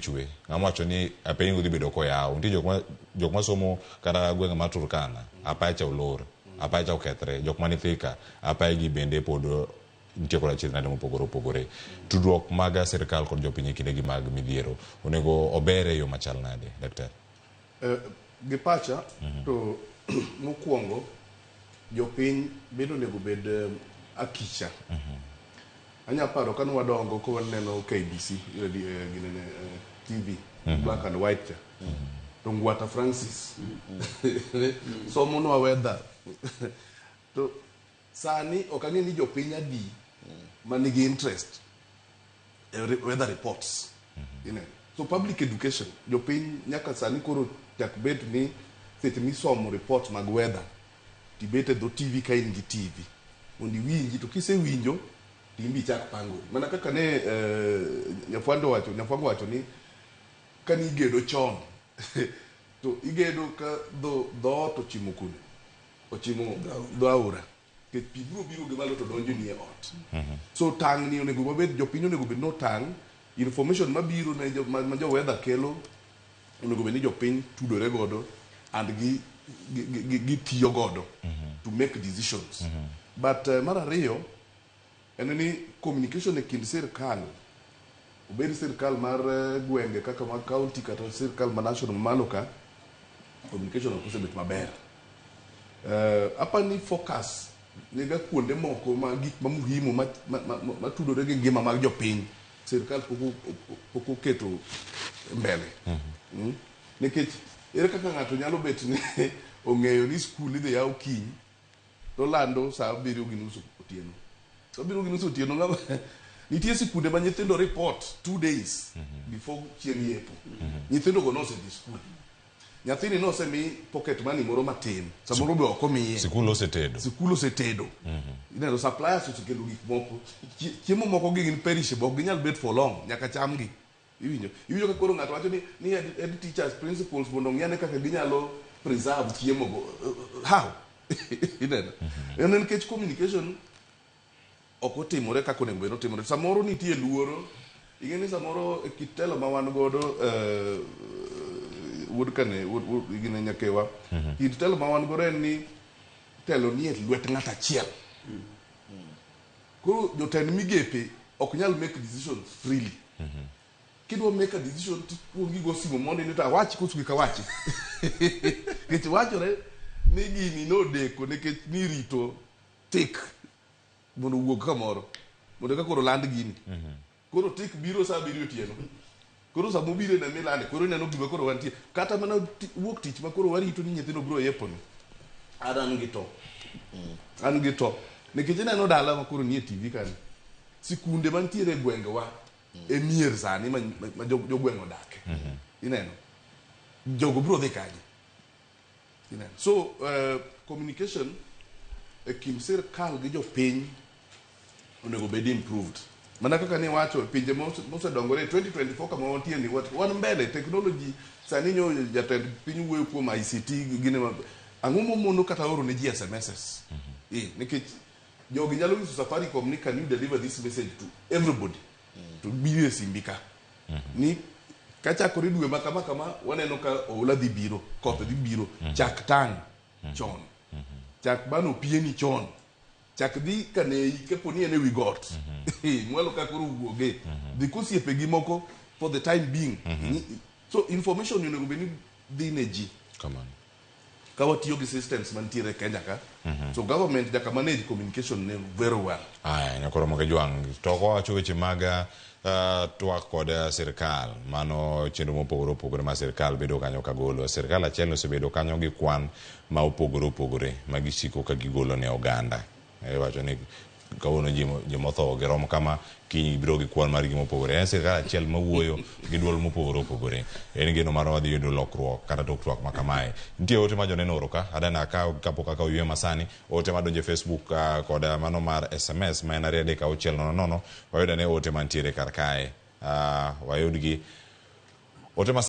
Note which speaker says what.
Speaker 1: chwe ng'amacho ni apeny udhi bedo koyaw nitie jok ma somo kata gwenge ma Turkana apacha olor apacha okethre jok mani Thika apaye gi bende pod nitie koda chenro mopogore opogore tudruok mag sirkal kod jopiny kinde gi mag midhiero onego obere yo machal nade daktari?
Speaker 2: Gi pacha to mokwongo jopiny bedo nego bed akicha. Anya paro kan wadongo ko waneno KBC ginene TV black and white to Ngwata Francis somo no weather to sani okang'e ni jopiny adi manigi interest weather reports so public education jopiny nyaka sani koro tak bet ni seche misomo report mag weather tibete do TV ka in gi TV mondi winji to kisewinjo timbi chak pango mana kaka ne nyafwando wacho ni kani igedo chon to igedo ka do to chimo kune ochimo do aura ke pibro biro gi malo to donjo ni e ot so tang ni onego babed jopiny onego bed no tang information mabiro ne ma jo weather kelo onego bed ni jopiny tudore godo and gi tiyo godo to make decisions but mara riyo eneni communication e kind sirkal obed sirkal mar gwenge kaka mag county kata sirkal ma national malo ka communication ok osebet maber apani focus niga kuonde moko ma gik ma muhimu ma tudore gi ngima mag jopiny sirkal poko keto mbele nikech ere kaka ng'ato nyalo bet ni ong'eyo ni skul idhi yaw kiny to lando saa 7:30 otieno so 7:30 otieno ng'ama nitie sikunde ma nyithindo report 2 days before chieng' yepo nyithindo go nosedhi skul nyathini nosemi pocket money moro matin samoro be ok omiye
Speaker 1: sikul osetedo ineno
Speaker 2: suppliers osekelo gik moko chiemo moko gin perishable ok ginyal bet for long nyaka cham gi iwinjo ka koro ng'ato wacho ni head teachers principals mondo ng'iyane kaka ginyalo preserve chiemo go how ineno en nikech communication ok otimore kaka onego bed otimore samoro nitie luoro ing'eni samoro kitelo ma wan godo gine nyakewa kit telo ma wan godo en ni telo ni e lwet ng'at achiel koro jotend migepe ok nyal make decisions freely kidwa make a decision tipuongi go simo mondo ni ta wachi kosugi ka wachi kech wachore ni gini nodeko nikech ni rito tik mondo wuog kamoro mondo ka koro land gini koro tik biro saa 7 otieno koro saa mobire na milande koro neno gima koro wantie kata mana wuok tich ma koro warito ni nyithindo bro yeponi an gi to nikech neno dala ma koro nie TV kan sikunde mantiere gwenge wa e mier sani ma jogweng' odake ineno jogo bro dhi kaje ineno so communication e kind sirkal gi jopiny onego bed improved mana kaka ni wacho pinje mosedongore 2024 kama wantie ni wan mbele technology sani nyo jatend piny wuoyo kuom ICT gine ang'o momono kata oro ne ji SMSs nikech jogi nyalo nyiso Safaricom ni can you deliver this message to everybody to biro e simbika ni kachakore dwe ma kama waneno ka oula dhi biro koth dhi biro chak tang chon chak bano pieni chon chak dhi kanei kaponi ene wi got mwalo ka koro wuoge dhi kosiepe gi moko for the time being so information onego bed ni dhi ne ji ka watiyo gi systems mantiere Kenya ka so government jaka manage communication ne very well
Speaker 1: nyakoro moke jwang to ko wacho weche mag twak kod sirkal mano chenro mopogore opogore ma sirkal bedo kanyo ka golo sirkal achiel osebedo kanyo gi kwan ma opogore opogore ma gisiko ka gigolo ne oganda wacho ni kawuono ji motho girom kama kiny biro gi kwan mar gima opogore en sirkal achiel mawuoyo gi duol mopogore opogore en gino mar wadhi yudo lokruok kata tok twak ma kamae nitie ote ma joneno oro ka adana kapok aka oywe masani ote madonjo Facebook kod mano mar SMS ma en 2 wayudo ne ote mantiere kar kae wayudgi ote